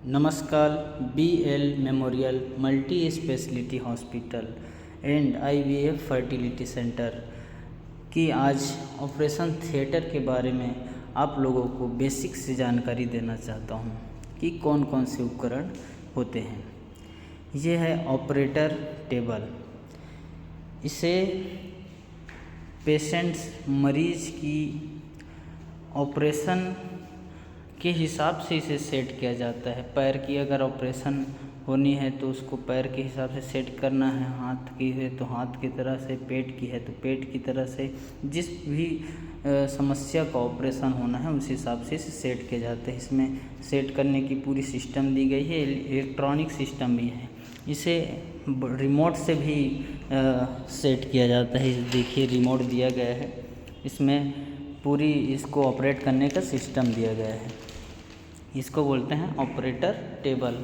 नमस्कार। BL memorial multi speciality hospital and IVF fertility centre की आज ऑपरेशन थिएटर के बारे में आप लोगों को बेसिक से जानकारी देना चाहता हूं कि कौन कौन से उपकरण होते हैं। ये है ऑपरेटर टेबल। इसे पेशेंट्स मरीज की ऑपरेशन के हिसाब से इसे सेट किया जाता है। पैर की अगर ऑपरेशन होनी है तो उसको पैर के हिसाब से सेट करना है, हाथ की है तो हाथ की तरह से, पेट की है तो पेट की तरह से, जिस भी समस्या का ऑपरेशन होना है उस हिसाब से इसे सेट किया जाता है। इसमें सेट करने की पूरी सिस्टम दी गई है, इलेक्ट्रॉनिक सिस्टम भी है। इसे रिमोट से भी सेट किया जाता है। देखिए रिमोट दिया गया है, इसमें पूरी इसको ऑपरेट करने का सिस्टम दिया गया है। इसको बोलते हैं ऑपरेटर टेबल।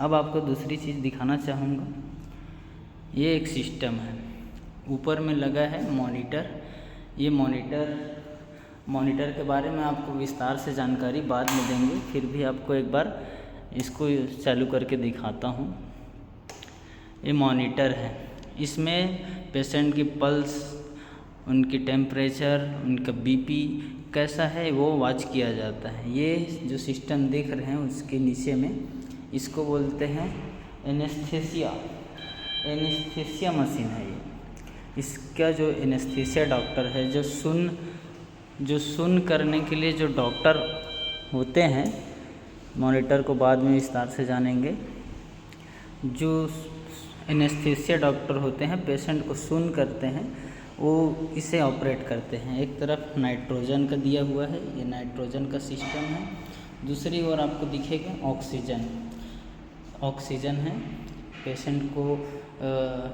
अब आपको दूसरी चीज़ दिखाना चाहूँगा। ये एक सिस्टम है, ऊपर में लगा है मॉनिटर। ये मॉनिटर के बारे में आपको विस्तार से जानकारी बाद में देंगे, फिर भी आपको एक बार इसको चालू करके दिखाता हूँ। ये मॉनिटर है, इसमें पेशेंट की पल्स, उनकी टेम्परेचर, उनका BP कैसा है वो वॉच किया जाता है। ये जो सिस्टम देख रहे हैं उसके नीचे में इसको बोलते हैं एनेस्थीसिया मशीन है। ये इसका जो एनेस्थीसिया डॉक्टर है, जो सुन करने के लिए जो डॉक्टर होते हैं, मॉनिटर को बाद में विस्तार से जानेंगे। जो एनेस्थीसिया डॉक्टर होते हैं पेशेंट को सुन करते हैं, वो इसे ऑपरेट करते हैं। एक तरफ नाइट्रोजन का दिया हुआ है, ये नाइट्रोजन का सिस्टम है। दूसरी ओर आपको दिखेगा ऑक्सीजन है।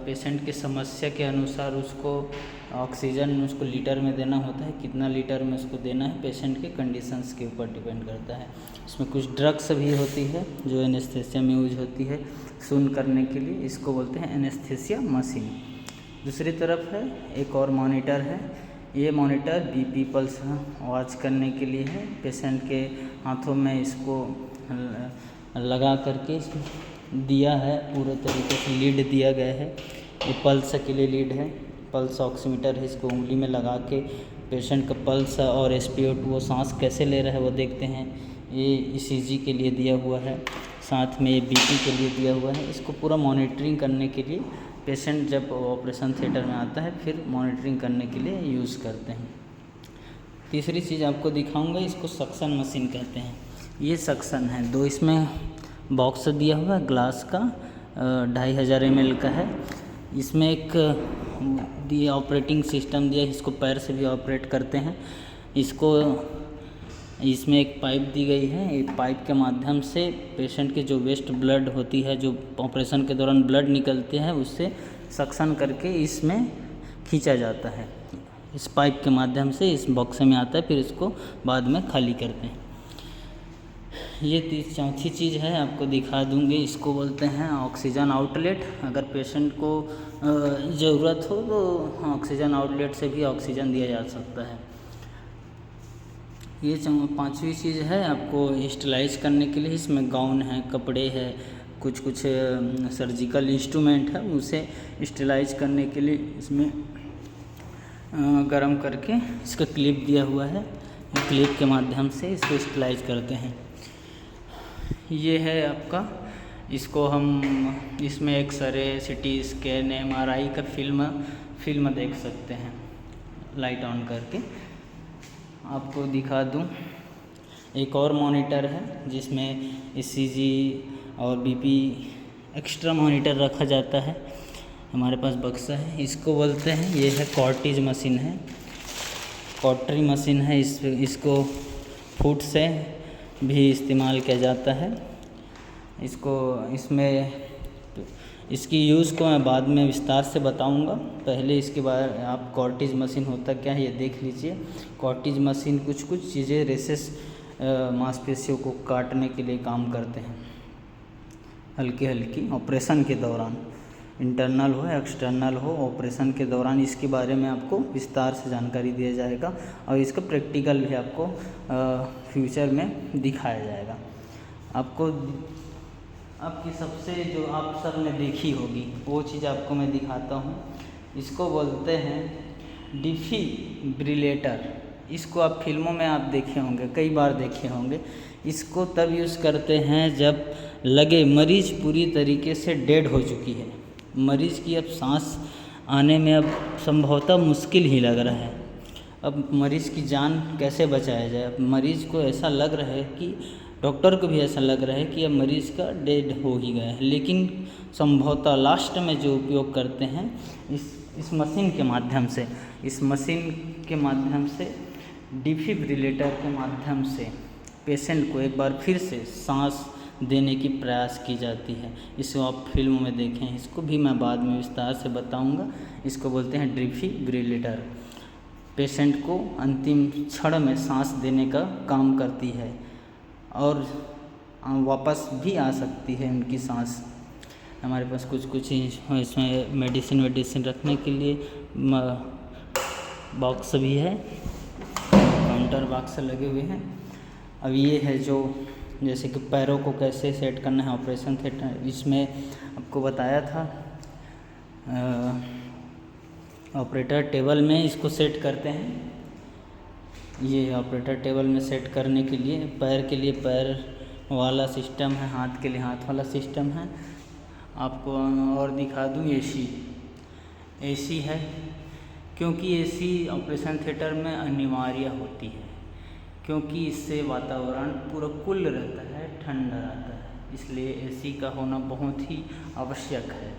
पेशेंट की समस्या के अनुसार उसको ऑक्सीजन उसको लीटर में देना होता है। कितना लीटर में उसको देना है पेशेंट के कंडीशंस के ऊपर डिपेंड करता है। इसमें कुछ ड्रग्स भी होती है जो एनेस्थीसिया में यूज होती है सुन करने के लिए। इसको बोलते हैं एनेस्थीसिया मशीन। दूसरी तरफ है एक और मॉनिटर है। ये मॉनिटर BP पल्स वॉच करने के लिए है। पेशेंट के हाथों में इसको लगा करके दिया है, पूरे तरीके से लीड दिया गया है। ये पल्स के लिए लीड है, पल्स ऑक्सीमीटर है। इसको उंगली में लगा के पेशेंट का पल्स और SpO2 वो सांस कैसे ले रहा है वो देखते हैं। ये ECG के लिए दिया हुआ है, साथ में ये BP के लिए दिया हुआ है। इसको पूरा मॉनिटरिंग करने के लिए पेशेंट जब ऑपरेशन थिएटर में आता है फिर मॉनिटरिंग करने के लिए यूज़ करते हैं। तीसरी चीज़ आपको दिखाऊंगा, इसको सक्शन मशीन कहते हैं। ये सक्शन है, दो इसमें बॉक्स दिया हुआ है ग्लास का, 2500 ml का है। इसमें एक दिया ऑपरेटिंग सिस्टम दिया है, इसको पैर से भी ऑपरेट करते हैं। इसमें एक पाइप दी गई है। एक पाइप के माध्यम से पेशेंट की जो वेस्ट ब्लड होती है, जो ऑपरेशन के दौरान ब्लड निकलते हैं, उससे सक्शन करके इसमें खींचा जाता है। इस पाइप के माध्यम से इस बॉक्स में आता है, फिर इसको बाद में खाली करते हैं। ये चौथी चीज़ है, आपको दिखा दूँगी। इसको बोलते हैं ऑक्सीजन आउटलेट। अगर पेशेंट को ज़रूरत हो तो ऑक्सीजन आउटलेट से भी ऑक्सीजन दिया जा सकता है। ये पांचवी चीज़ है आपको स्टरलाइज करने के लिए। इसमें गाउन है, कपड़े है, कुछ सर्जिकल इंस्ट्रूमेंट है, उसे स्टरलाइज करने के लिए इसमें गरम करके इसका क्लिप दिया हुआ है। क्लिप के माध्यम से इसको स्टरलाइज करते हैं। ये है आपका, इसको हम इसमें एक्सरे, CT स्कैन, MRI का फिल्म देख सकते हैं लाइट ऑन करके। आपको दिखा दूं, एक और मॉनिटर है जिसमें ECG और BP एक्स्ट्रा मॉनिटर रखा जाता है। हमारे पास बक्सा है, इसको बोलते हैं, ये है कॉर्टीज मशीन है, कॉटरी मशीन है। इसको फुट से भी इस्तेमाल किया जाता है। इसकी यूज़ को मैं बाद में विस्तार से बताऊंगा। पहले इसके बाद आप कॉर्टीज मशीन होता क्या है ये देख लीजिए। कॉर्टीज मशीन कुछ चीज़ें रेसेस मांसपेशियों को काटने के लिए काम करते हैं, हल्की ऑपरेशन के दौरान, इंटरनल हो एक्सटर्नल हो, ऑपरेशन के दौरान इसके बारे में आपको विस्तार से जानकारी दिया जाएगा और इसका प्रैक्टिकल भी आपको फ्यूचर में दिखाया जाएगा। आपको आपकी सबसे जो आप सब ने देखी होगी वो चीज़ आपको मैं दिखाता हूँ। इसको बोलते हैं डिफिब्रिलेटर। इसको आप फिल्मों में आप देखे होंगे, कई बार देखे होंगे। इसको तब यूज़ करते हैं जब लगे मरीज पूरी तरीके से डेड हो चुकी है, मरीज़ की अब सांस आने में अब संभवतः मुश्किल ही लग रहा है। अब मरीज़ की जान कैसे बचाया जाए। अब मरीज़ को ऐसा लग रहा है कि डॉक्टर को भी ऐसा लग रहा है कि अब मरीज़ का डेड हो ही गया है, लेकिन संभवतः लास्ट में जो उपयोग करते हैं इस मशीन के माध्यम से, इस मशीन के माध्यम से डिफिब्रिलेटर के माध्यम से पेशेंट को एक बार फिर से सांस देने की प्रयास की जाती है। इसको आप फिल्म में देखें, इसको भी मैं बाद में विस्तार से बताऊंगा। इसको बोलते हैं डिफिब्रिलेटर। पेशेंट को अंतिम क्षण में सांस देने का काम करती है और वापस भी आ सकती है उनकी सांस। हमारे पास कुछ इसमें मेडिसिन रखने के लिए बॉक्स भी है, काउंटर बॉक्स लगे हुए हैं। अब ये है जो जैसे कि पैरों को कैसे सेट करना है ऑपरेशन थिएटर, इसमें आपको बताया था। ऑपरेटर टेबल में इसको सेट करते हैं। ये ऑपरेटर टेबल में सेट करने के लिए पैर के लिए पैर वाला सिस्टम है, हाथ के लिए हाथ वाला सिस्टम है। आपको और दिखा दूँ, एसी है, क्योंकि एसी ऑपरेशन थिएटर में अनिवार्य होती है, क्योंकि इससे वातावरण पूरा कूल रहता है, ठंडा रहता है, इसलिए एसी का होना बहुत ही आवश्यक है।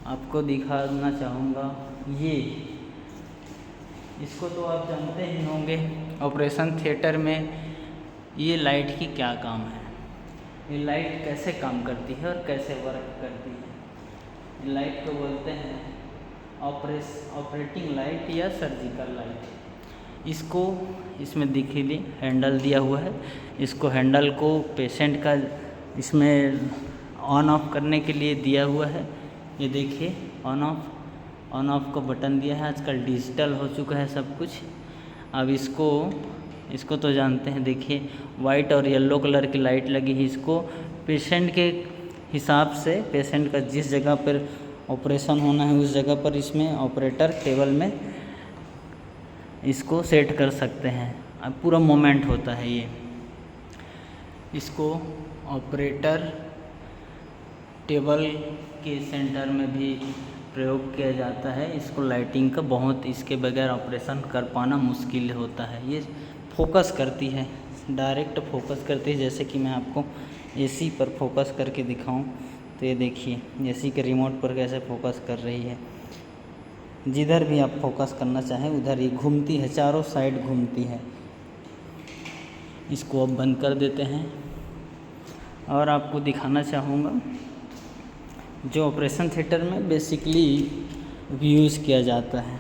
आपको दिखाना चाहूँगा ये, इसको तो आप जानते ही होंगे। ऑपरेशन थिएटर में ये लाइट की क्या काम है, ये लाइट कैसे काम करती है और कैसे वर्क करती है। लाइट को बोलते हैं ऑपरेटिंग लाइट या सर्जिकल लाइट। इसको इसमें देखिए हैंडल दिया हुआ है। इसको हैंडल को पेशेंट का इसमें ऑन ऑफ करने के लिए दिया हुआ है। ये देखिए ऑन ऑफ का बटन दिया है। आजकल डिजिटल हो चुका है सब कुछ। अब इसको तो जानते हैं, देखिए वाइट और येलो कलर की लाइट लगी है। इसको पेशेंट के हिसाब से, पेशेंट का जिस जगह पर ऑपरेशन होना है उस जगह पर इसमें ऑपरेटर टेबल में इसको सेट कर सकते हैं। अब पूरा मोमेंट होता है ये। इसको ऑपरेटर टेबल के सेंटर में भी प्रयोग किया जाता है। इसको लाइटिंग का बहुत, इसके बगैर ऑपरेशन कर पाना मुश्किल होता है। ये फोकस करती है, डायरेक्ट फोकस करती है। जैसे कि मैं आपको एसी पर फोकस करके दिखाऊं तो ये देखिए एसी के रिमोट पर कैसे फोकस कर रही है। जिधर भी आप फोकस करना चाहें उधर ही घूमती है, चारों साइड घूमती है। इसको अब बंद कर देते हैं और आपको दिखाना चाहूँगा जो ऑपरेशन थिएटर में बेसिकली यूज़ किया जाता है।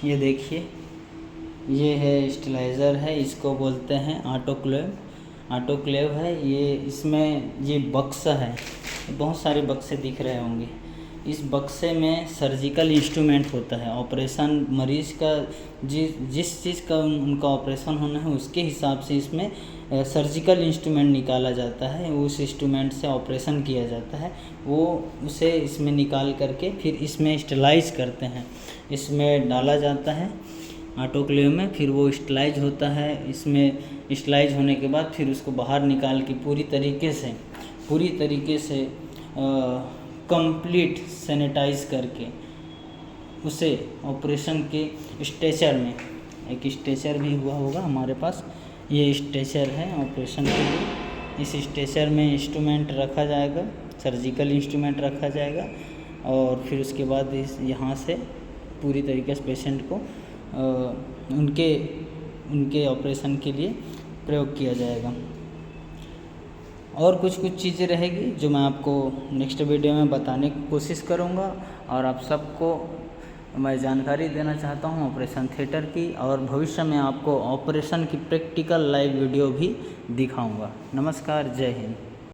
ये देखिए, ये है स्टेलाइज़र है, इसको बोलते हैं ऑटोक्लेव है ये। इसमें ये बक्सा है, बहुत सारे बक्से दिख रहे होंगे। इस बक्से में सर्जिकल इंस्ट्रूमेंट होता है। ऑपरेशन मरीज़ का जिस चीज़ का उनका ऑपरेशन होना है उसके हिसाब से इसमें सर्जिकल इंस्ट्रूमेंट निकाला जाता है। उस इंस्ट्रूमेंट से ऑपरेशन किया जाता है। वो उसे इसमें निकाल करके फिर इसमें स्टेलाइज करते हैं, इसमें डाला जाता है ऑटोक्लेव में। फिर वो स्टेलाइज होता है। इसमें स्टेलाइज होने के बाद फिर उसको बाहर निकाल के पूरी तरीके से कंप्लीट सैनिटाइज करके उसे ऑपरेशन के स्ट्रेचर में, एक स्ट्रेचर भी हुआ होगा हमारे पास, ये स्ट्रेचर है ऑपरेशन के लिए। इस स्ट्रेचर में इंस्ट्रूमेंट रखा जाएगा, सर्जिकल इंस्ट्रूमेंट रखा जाएगा और फिर उसके बाद यहाँ से पूरी तरीके से पेशेंट को उनके ऑपरेशन के लिए प्रयोग किया जाएगा। और कुछ चीज़ें रहेगी जो मैं आपको नेक्स्ट वीडियो में बताने की कोशिश करूँगा और आप सबको मैं जानकारी देना चाहता हूँ ऑपरेशन थिएटर की, और भविष्य में आपको ऑपरेशन की प्रैक्टिकल लाइव वीडियो भी दिखाऊँगा। नमस्कार, जय हिंद।